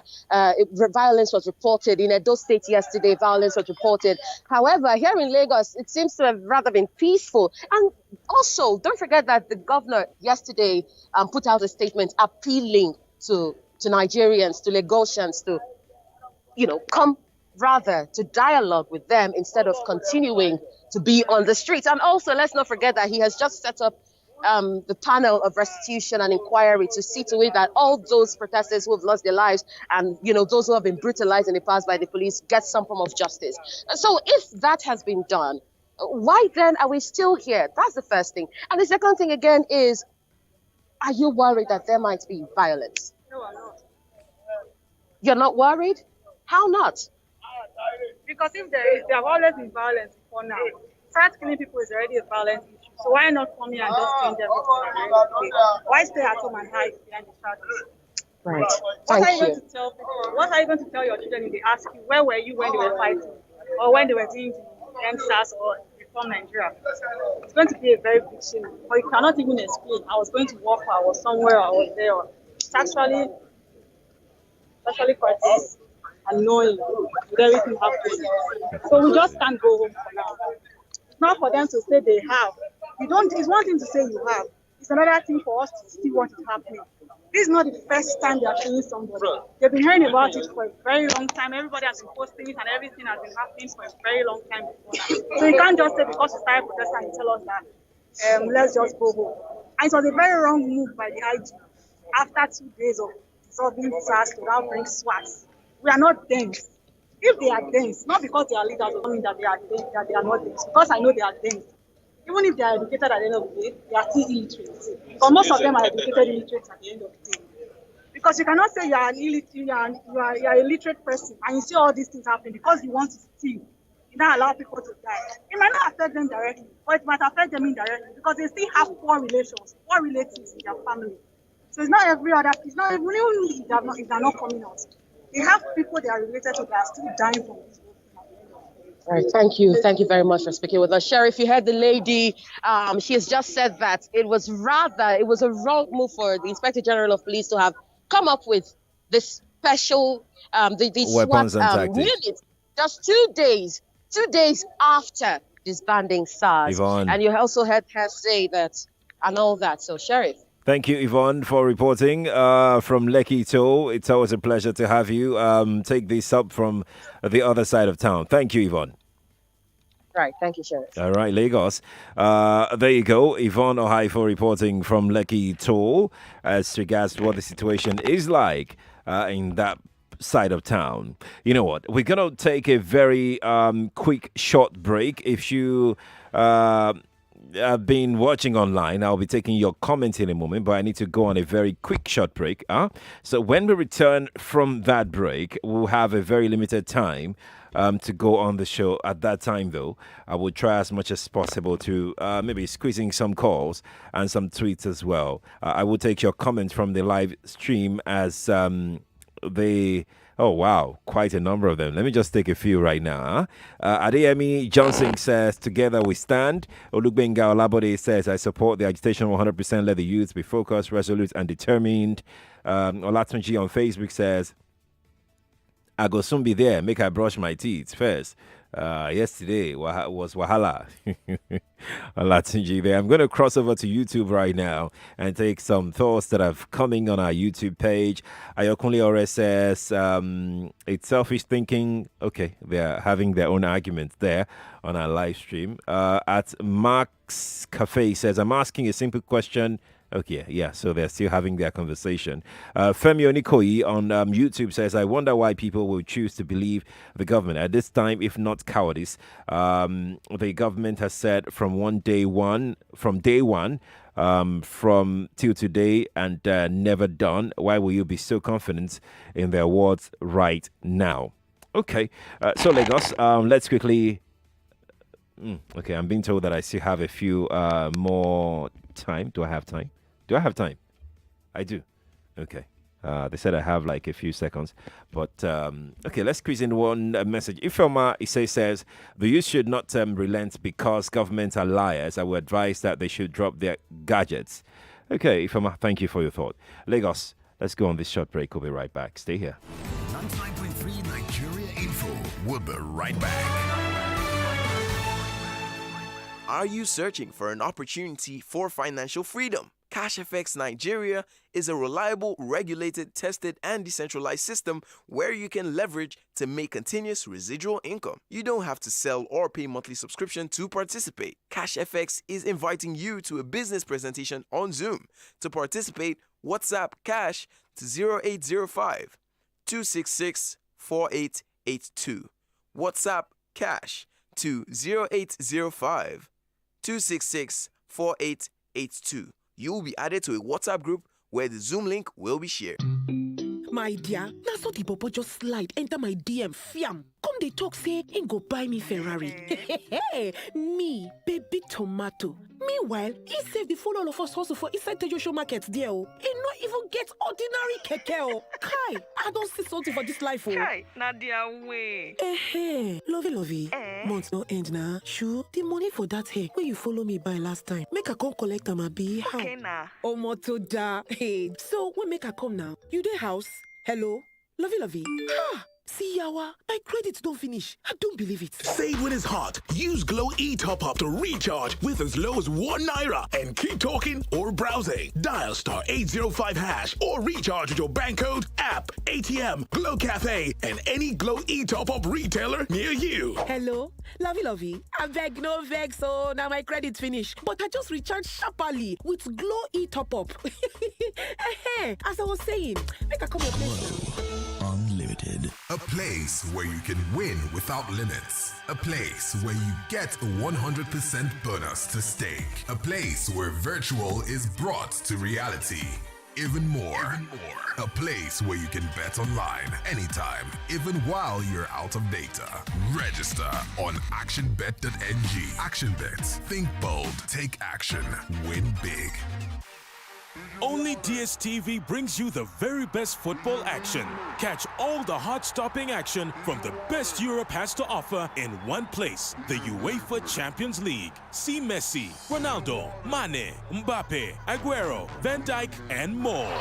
Violence was reported in Edo State yesterday. Violence was reported. However, here in Lagos, it seems to have rather been peaceful. And also, don't forget that the governor yesterday put out a statement appealing to Nigerians, to Lagosians, to come rather to dialogue with them instead of continuing to be on the streets. And also, let's not forget that he has just set up the panel of restitution and inquiry to see to it that all those protesters who have lost their lives and, those who have been brutalized in the past by the police get some form of justice. And so if that has been done, why then are we still here? That's the first thing. And the second thing again is, are you worried that there might be violence? No, I'm not. You're not worried? How not? Because if there have always been violence before now. Start killing people is already a violent issue. So why not come here and just change everything? Why stay at home and hide behind the shadows? Right. What are you going to tell people? What are you going to tell your children if they ask you where were you when they were fighting, or when they were doing the MSAS or Reform Nigeria? It's going to be a very big shame. But you cannot even explain. I was going to work, or I was somewhere, or I was there. It's actually quite annoying with everything happening. So we just can't go home for now. It's not for them to say they have. It's one thing to say you have. It's another thing for us to see what is happening. This is not the first time they are killing somebody. They've been hearing about it for a very long time. Everybody has been posting it and everything has been happening for a very long time before that. So you can't just say because we started protesting and tell us that let's just go home. And it was a very wrong move by the IG after 2 days of dissolving SARS to now bring SWAT. We are not dense. If they are dense, not because they are leaders, it doesn't mean that they are dense, that they are not dense. Because I know they are dense. Even if they are educated at the end of the day, they are still illiterate. But most of them are educated illiterates at the end of the day. Because you cannot say you are an illiterate person and you see all these things happening because you want to steal. You don't allow people to die. It might not affect them directly, but it might affect them indirectly because they still have poor relations, poor relatives in their family. So it's not every other, it's not even if they're not coming out. They have people they are related to that are still dying from this. All right, thank you. Thank you very much for speaking with us. Sheriff, you heard the lady. She has just said that it was a wrong move for the Inspector General of Police to have come up with this special, these weapons SWAT, and tactics. units just 2 days after disbanding SARS. Yvonne. And you also heard her say that and all that. So, Sheriff. Thank you, Yvonne, for reporting from Lekki Toll. It's always a pleasure to have you take this up from the other side of town. Thank you, Yvonne. Right, thank you, Sheriff. All right, Lagos. There you go. Yvonne Ohaifo reporting from Lekki Toll as regards to what the situation is like in that side of town. You know what? We're going to take a very quick, short break. If you have been watching online, I'll be taking your comments in a moment, but I need to go on a very quick, short break. So when we return from that break, we'll have a very limited time to go on the show. At that time, though, I will try as much as possible to maybe squeezing some calls and some tweets as well. I will take your comments from the live stream as oh, wow, quite a number of them. Let me just take a few right now. Adeyemi Johnson says, together we stand. Olugbenga Olabode says, I support the agitation 100%. Let the youth be focused, resolute, and determined. Olatunji on Facebook says, I go soon be there. Make I brush my teeth first. Yesterday was Wahala. Olatunji there. I'm going to cross over to YouTube right now and take some thoughts that are coming on our YouTube page. Ayokunle Ore says it's selfish thinking. Okay, they're having their own arguments there on our live stream. At Mark's Cafe says, I'm asking a simple question. Okay, yeah, so they're still having their conversation. Femi Onikoyi on YouTube says, I wonder why people will choose to believe the government at this time, if not cowardice. The government has said from day one, from till today, and never done. Why will you be so confident in their words right now? Okay, so Lagos, let's quickly... Okay, I'm being told that I still have a few more time. Do I have time? I do. Okay. They said I have like a few seconds. But, okay, let's squeeze in one message. Ifeoma Ise says, the youth should not relent because governments are liars. I would advise that they should drop their gadgets. Okay, Ifeoma, thank you for your thought. Lagos, let's go on this short break. We'll be right back. Stay here. 99.3 Nigeria Info. We'll be right back. Are you searching for an opportunity for financial freedom? CashFX Nigeria is a reliable, regulated, tested, and decentralized system where you can leverage to make continuous residual income. You don't have to sell or pay monthly subscription to participate. CashFX is inviting you to a business presentation on Zoom. To participate, WhatsApp Cash to 0805 266 4882. WhatsApp Cash to 0805 266 4882. You will be added to a WhatsApp group where the Zoom link will be shared. My dear, na so the bobo just slide enter my DM fiam. Come they talk say he go buy me Ferrari. Me, baby tomato. Meanwhile, he save the full all of us hustle for inside Tejo market there. He not even get ordinary keke. Kai, I don't see something for this life. Kai, na their way. Lovey. Months no end now. Sure, the money for that hair when you follow me by last time. Make I come collect them a be. Okay, nah. Oh, moto da. Hey, so when make I come now? You dey house? Hello? Lovey. Ha! See, Yawa, my credits don't finish. I don't believe it. Save when it's hot. Use Glow E-Top Up to recharge with as low as €1 and keep talking or browsing. Dial star 805 hash or recharge with your bank code, app, ATM, Glow Cafe, and any Glow E-Top Up retailer near you. Hello? Lovey. I beg no vex, so now my credit finish. But I just recharged sharply with Glow E-Top Up. As I was saying, make a come your place. Unlimited. A place where you can win without limits. A place where you get a 100% bonus to stake. A place where virtual is brought to reality. Even more. A place where you can bet online anytime, even while you're out of data. Register on actionbet.ng. ActionBet. Think bold. Take action. Win big. Only DSTV brings you the very best football action. Catch all the heart-stopping action from the best Europe has to offer in one place, the UEFA Champions League. See Messi, Ronaldo, Mane, Mbappe, Aguero, Van Dijk, and more.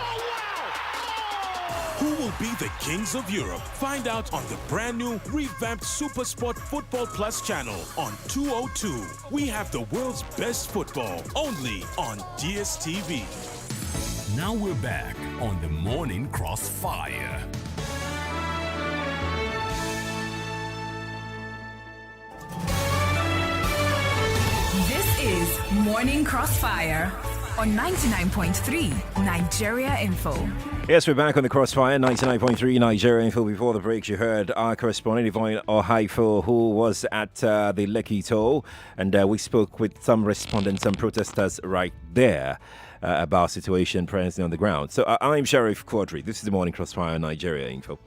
Who will be the kings of Europe? Find out on the brand new revamped SuperSport Football Plus channel on 202. We have the world's best football, only on DSTV. Now we're back on the Morning Crossfire. This is Morning Crossfire on 99.3 Nigeria Info. Yes, we're back on the Crossfire, 99.3 Nigeria Info. Before the break, you heard our correspondent, Yvonne Ohaifo, who was at the Lekki toll, and we spoke with some respondents and protesters right there about situation presently on the ground. So I'm SheriffQuadry. This is the Morning Crossfire Nigeria Info.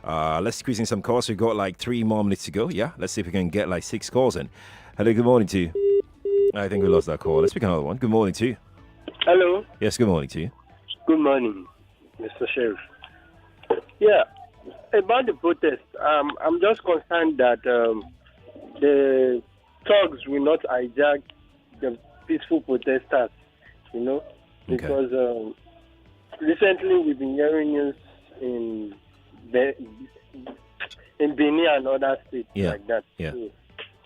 Let's squeeze in some calls. We've got like 3 more minutes to go. Yeah, let's see if we can get like 6 calls in. Hello, good morning to you. I think we lost that call. Let's pick another one. Good morning to you. Hello. Yes, good morning to you. Good morning, Mr. Sheriff. Yeah, about the protest, I'm just concerned that the thugs will not hijack the peaceful protesters, you know, because recently we've been hearing news in in Benin and other states like that. Yeah. So,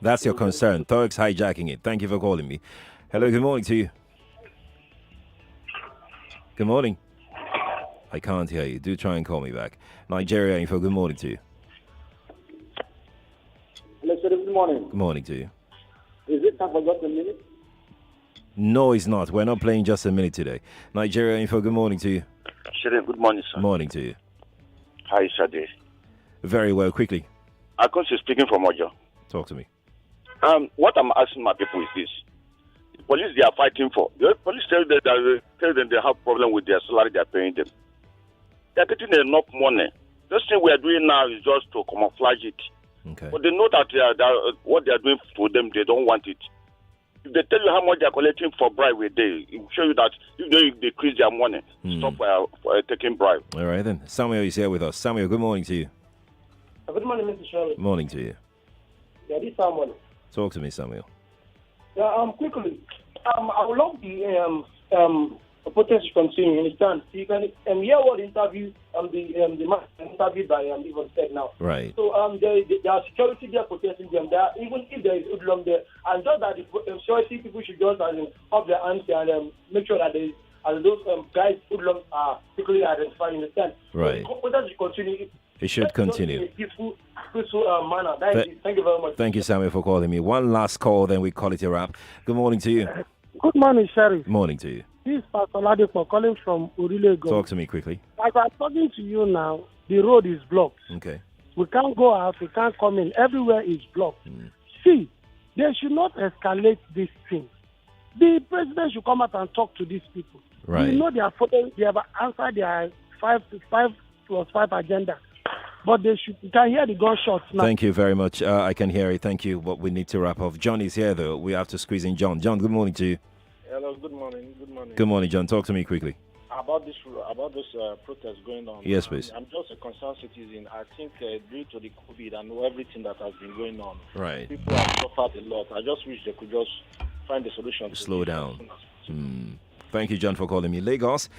That's your concern. Thugs hijacking it. Thank you for calling me. Hello, good morning to you. Good morning. I can't hear you. Do try and call me back. Nigeria Info, good morning to you. Hello, sir. Good morning. Good morning to you. Is it time for just a minute? No, it's not. We're not playing just a minute today. Nigeria Info, good morning to you. Sheriff, good morning, sir. Morning to you. Hi, Sade. Very well, quickly. Akonsi speaking from Ojo. Talk to me. What I'm asking my people is this. The police they are fighting for. The police tell them they have problem with their salary they are paying them. They are getting enough money. This thing we are doing now is just to camouflage it. Okay. But they know that what they are doing for them, they don't want it. If they tell you how much they are collecting for bribe a day, it will show you that if they decrease their money, stop taking bribe. All right, then. Samuel is here with us. Samuel, good morning to you. Good morning, Mr. Sheriff. Morning to you. Yeah, this is Samuel. Talk to me, Samuel. Yeah, quickly. I would love the protest to continue. You understand? So you can hear what the interview the man interviewed by even said now. Right. So there are security there protesting them. There, even if there is hoodlum there, and just that the security people should just up their hands and make sure that those guys hoodlums are quickly identified. You understand? Right. So the protest should continue. It should continue. In a peaceful manner. Thank you very much. Thank you, Samuel, for calling me. One last call, then we call it a wrap. Good morning to you. Good morning, Sheriff. Morning to you. This is Pastor Ladipo calling from Urilego. Talk to me quickly. As I'm talking to you now, the road is blocked. Okay. We can't go out, we can't come in. Everywhere is blocked. See, they should not escalate this thing. The president should come out and talk to these people. Right. You know they have answered their 5+5 agenda. But you can hear the gunshots now. Thank you very much. I can hear it. Thank you. But we need to wrap up. John is here, though. We have to squeeze in John. John, good morning to you. Hello, good morning. Good morning. Good morning, John. Talk to me quickly. About this protest going on. Yes, please. I'm just a concerned citizen. I think due to the COVID and everything that has been going on, right, people have suffered a lot. I just wish they could just find a solution. Slow down. Thank you, John, for calling me. Lagos,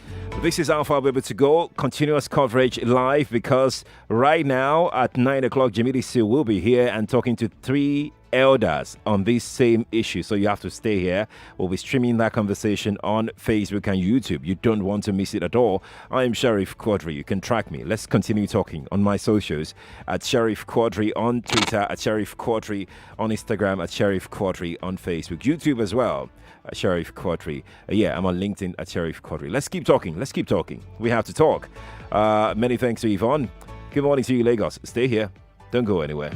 this is how far we're able to go. Continuous coverage live because right now at 9 o'clock, Jimmy Sue will be here and talking to 3 elders on this same issue. So you have to stay here. We'll be streaming that conversation on Facebook and YouTube. You don't want to miss it at all. I am SheriffQuadry. You can track me. Let's continue talking on my socials at SheriffQuadry on Twitter, at SheriffQuadry on Instagram, at SheriffQuadry on Facebook, YouTube as well. SheriffQuadry. I'm on LinkedIn at SheriffQuadry. Let's keep talking. Let's keep talking. We have to talk. Many thanks to Yvonne. Good morning to you, Lagos. Stay here. Don't go anywhere.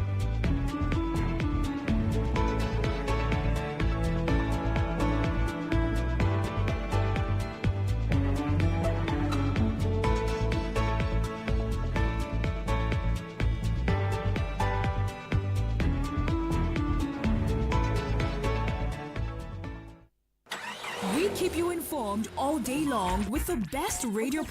We keep you informed all day long with the best radio